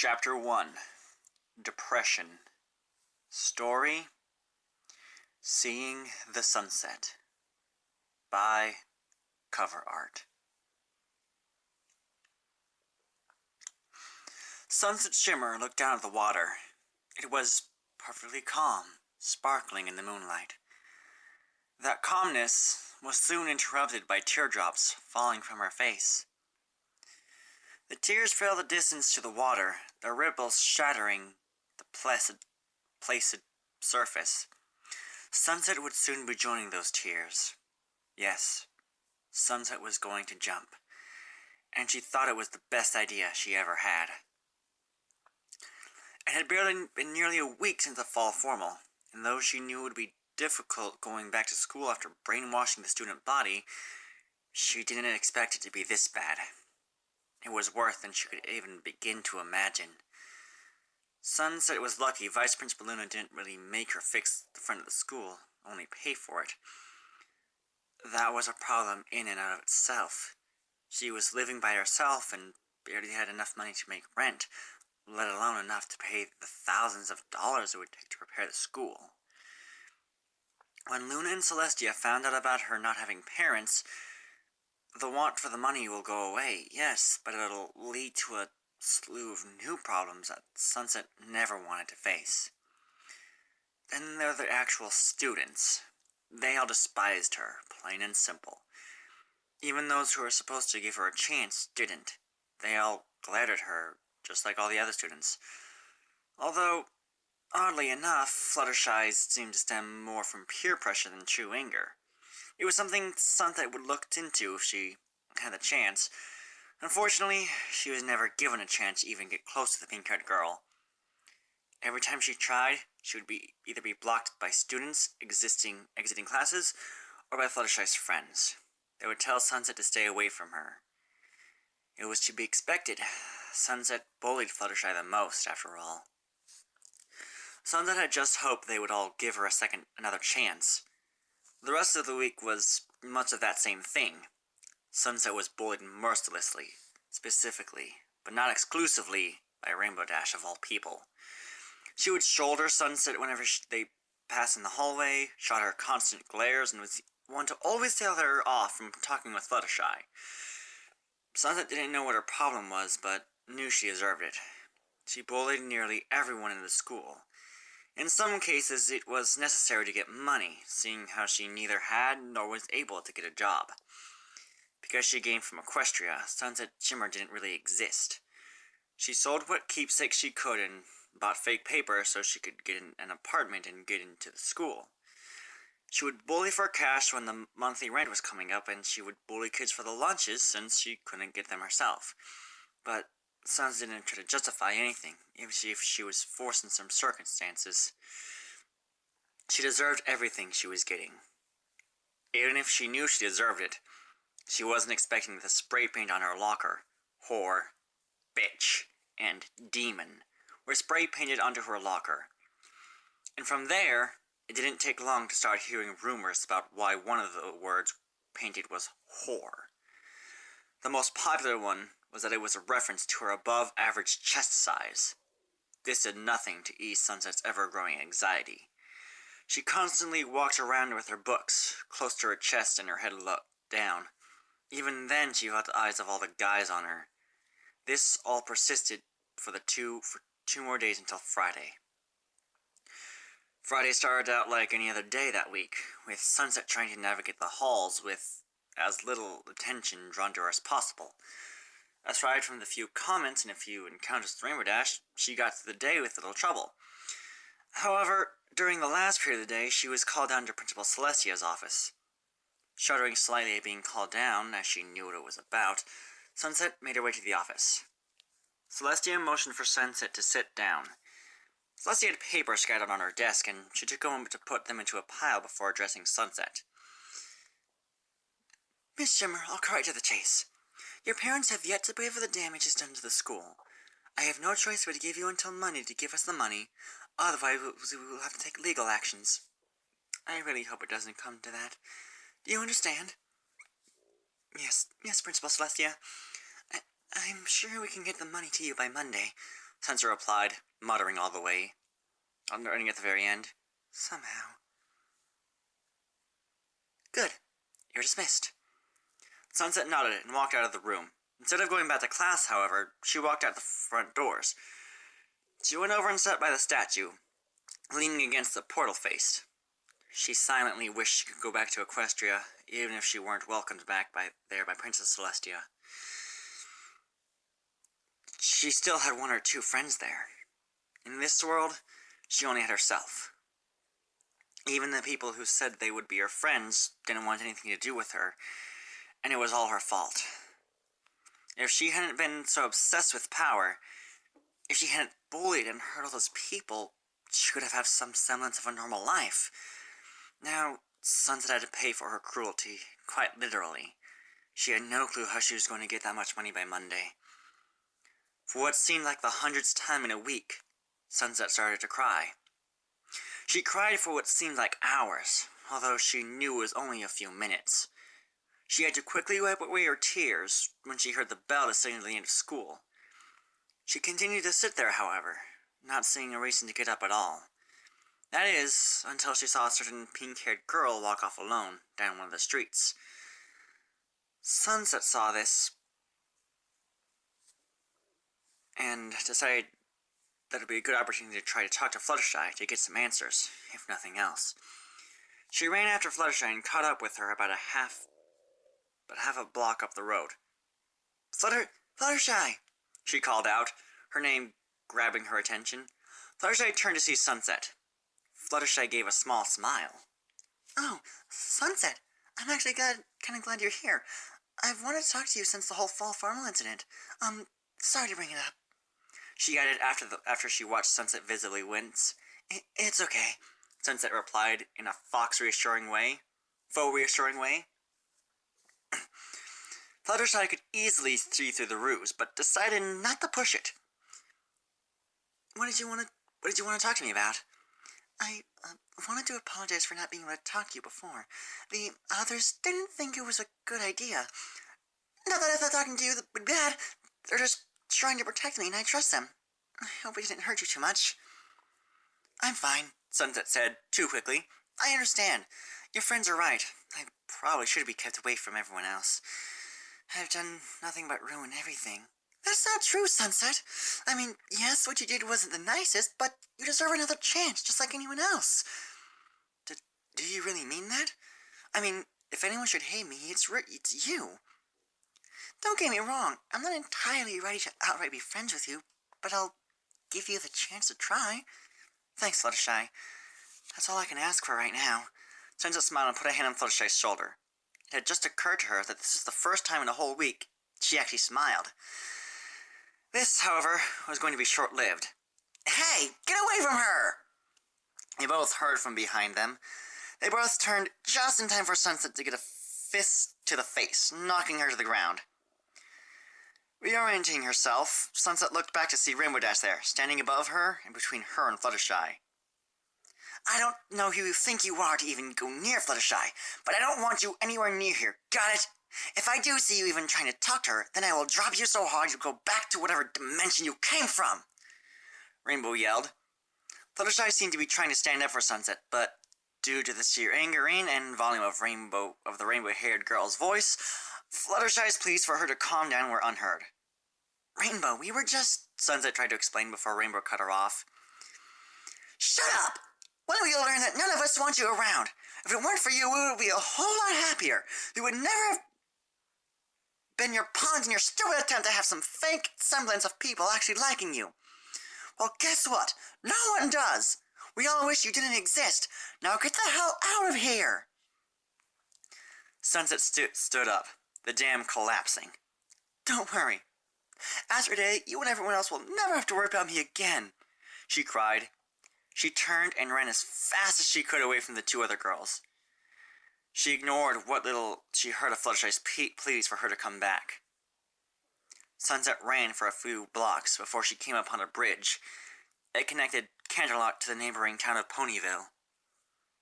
Chapter 1 Depression. Story Seeing the Sunset by Cover Art. Sunset Shimmer looked down at the water. It was perfectly calm, sparkling in the moonlight. That calmness was soon interrupted by teardrops falling from her face. The tears fell the distance to the water, their ripples shattering the placid surface. Sunset would soon be joining those tears. Yes, Sunset was going to jump, and she thought it was the best idea she ever had. It had barely been nearly a week since the fall formal, and though she knew it would be difficult going back to school after brainwashing the student body, she didn't expect it to be this bad. It was worse than she could even begin to imagine. Sun said it was lucky Vice Principal Luna didn't really make her fix the front of the school, only pay for it. That was a problem in and of itself. She was living by herself and barely had enough money to make rent, let alone enough to pay the thousands of dollars it would take to repair the school. When Luna and Celestia found out about her not having parents, the want for the money will go away, yes, but it'll lead to a slew of new problems that Sunset never wanted to face. Then there are the actual students. They all despised her, plain and simple. Even those who were supposed to give her a chance didn't. They all glared at her, just like all the other students. Although, oddly enough, Fluttershy's seemed to stem more from peer pressure than true anger. It was something Sunset would look into if she had the chance. Unfortunately, she was never given a chance to even get close to the pink-haired girl. Every time she tried, she would either be blocked by students exiting classes or by Fluttershy's friends. They would tell Sunset to stay away from her. It was to be expected. Sunset bullied Fluttershy the most, after all. Sunset had just hoped they would all give her another chance. The rest of the week was much of that same thing. Sunset was bullied mercilessly, specifically, but not exclusively, by Rainbow Dash of all people. She would shoulder Sunset whenever they passed in the hallway, shot her constant glares, and was one to always tell her off from talking with Fluttershy. Sunset didn't know what her problem was, but knew she deserved it. She bullied nearly everyone in the school. In some cases, it was necessary to get money, seeing how she neither had nor was able to get a job. Because she came from Equestria, Sunset Shimmer didn't really exist. She sold what keepsakes she could and bought fake paper so she could get an apartment and get into the school. She would bully for cash when the monthly rent was coming up, and she would bully kids for the lunches since she couldn't get them herself. But Sunset didn't try to justify anything, even if she was forced in some circumstances. She deserved everything she was getting. Even if she knew she deserved it, she wasn't expecting the spray paint on her locker, whore, bitch, and demon, were spray painted onto her locker. And from there, it didn't take long to start hearing rumors about why one of the words painted was whore. The most popular one was that it was a reference to her above-average chest size. This did nothing to ease Sunset's ever-growing anxiety. She constantly walked around with her books, close to her chest and her head down. Even then, she felt the eyes of all the guys on her. This all persisted for two more days until Friday. Friday started out like any other day that week, with Sunset trying to navigate the halls with as little attention drawn to her as possible. Aside from the few comments and a few encounters with Rainbow Dash, she got through the day with little trouble. However, during the last period of the day, she was called down to Principal Celestia's office. Shuddering slightly at being called down, as she knew what it was about, Sunset made her way to the office. Celestia motioned for Sunset to sit down. Celestia had papers scattered on her desk, and she took a moment to put them into a pile before addressing Sunset. Miss Shimmer, I'll cut right to the chase. Your parents have yet to pay for the damages done to the school. I have no choice but to give you until Monday to give us the money, otherwise we will have to take legal actions. I really hope it doesn't come to that. Do you understand? Yes, Principal Celestia. I'm sure we can get the money to you by Monday. Sunset replied, muttering all the way, ending at the very end. Somehow. Good. You're dismissed. Sunset nodded and walked out of the room. Instead of going back to class, however, she walked out the front doors. She went over and sat by the statue, leaning against the portal face. She silently wished she could go back to Equestria, even if she weren't welcomed back by Princess Celestia. She still had one or two friends there. In this world, she only had herself. Even the people who said they would be her friends didn't want anything to do with her, and it was all her fault. If she hadn't been so obsessed with power, if she hadn't bullied and hurt all those people, she could have had some semblance of a normal life. Now, Sunset had to pay for her cruelty, quite literally. She had no clue how she was going to get that much money by Monday. For what seemed like the 100th time in a week, Sunset started to cry. She cried for what seemed like hours, although she knew it was only a few minutes. She had to quickly wipe away her tears when she heard the bell to signal the end of school. She continued to sit there, however, not seeing a reason to get up at all. That is, until she saw a certain pink-haired girl walk off alone down one of the streets. Sunset saw this and decided that it would be a good opportunity to try to talk to Fluttershy to get some answers, if nothing else. She ran after Fluttershy and caught up with her about half a block up the road. Fluttershy! She called out, her name grabbing her attention. Fluttershy turned to see Sunset. Fluttershy gave a small smile. Oh, Sunset! I'm actually kind of glad you're here. I've wanted to talk to you since the whole Fall Farmel incident. Sorry to bring it up. She added after she watched Sunset visibly wince. It's okay, Sunset replied in a faux reassuring way. Fluttershy could easily see through the ruse, but decided not to push it. What did you want to talk to me about? I wanted to apologize for not being able to talk to you before. The others didn't think it was a good idea. Not that I thought talking to you would be bad. They're just trying to protect me, and I trust them. I hope it didn't hurt you too much. I'm fine, Sunset said, too quickly. I understand. Your friends are right. I probably should be kept away from everyone else. I've done nothing but ruin everything. That's not true, Sunset. I mean, yes, what you did wasn't the nicest, but you deserve another chance, just like anyone else. Do you really mean that? I mean, if anyone should hate me, it's you. Don't get me wrong, I'm not entirely ready to outright be friends with you, but I'll give you the chance to try. Thanks, Fluttershy. That's all I can ask for right now. Sunset smiled and put a hand on Fluttershy's shoulder. It had just occurred to her that this was the first time in a whole week she actually smiled. This, however, was going to be short-lived. Hey, get away from her! They both heard from behind them. They both turned just in time for Sunset to get a fist to the face, knocking her to the ground. Reorienting herself, Sunset looked back to see Rainbow Dash there, standing above her and between her and Fluttershy. I don't know who you think you are to even go near Fluttershy, but I don't want you anywhere near here, got it? If I do see you even trying to talk to her, then I will drop you so hard you'll go back to whatever dimension you came from! Rainbow yelled. Fluttershy seemed to be trying to stand up for Sunset, but due to the sheer angering and volume of the rainbow-haired girl's voice, Fluttershy's pleas for her to calm down were unheard. Rainbow, we were just... Sunset tried to explain before Rainbow cut her off. Shut up! When will you learn that none of us want you around? If it weren't for you, we would be a whole lot happier. We would never have been your pawns in your stupid attempt to have some fake semblance of people actually liking you. Well, guess what? No one does. We all wish you didn't exist. Now get the hell out of here! Sunset stood up, the dam collapsing. Don't worry. After today, you and everyone else will never have to worry about me again, she cried. She turned and ran as fast as she could away from the two other girls. She ignored what little she heard of Fluttershy's pleas for her to come back. Sunset ran for a few blocks before she came upon a bridge. It connected Canterlot to the neighboring town of Ponyville.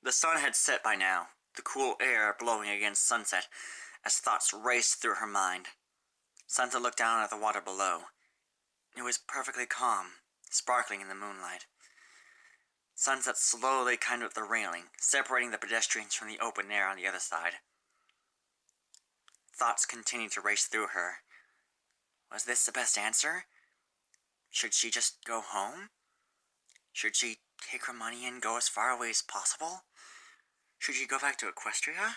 The sun had set by now, the cool air blowing against Sunset as thoughts raced through her mind. Sunset looked down at the water below. It was perfectly calm, sparkling in the moonlight. Sunset slowly climbed up the railing, separating the pedestrians from the open air on the other side. Thoughts continued to race through her. Was this the best answer? Should she just go home? Should she take her money and go as far away as possible? Should she go back to Equestria?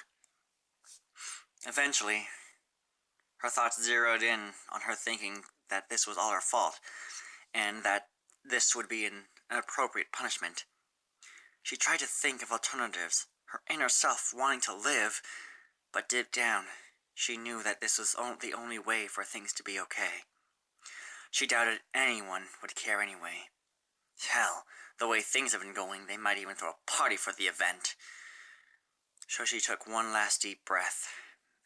Eventually, her thoughts zeroed in on her thinking that this was all her fault, and that this would be an appropriate punishment. She tried to think of alternatives, her inner self wanting to live, but deep down, she knew that this was the only way for things to be okay. She doubted anyone would care anyway. Hell, the way things have been going, they might even throw a party for the event. So she took one last deep breath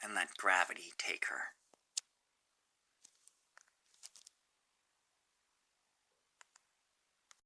and let gravity take her.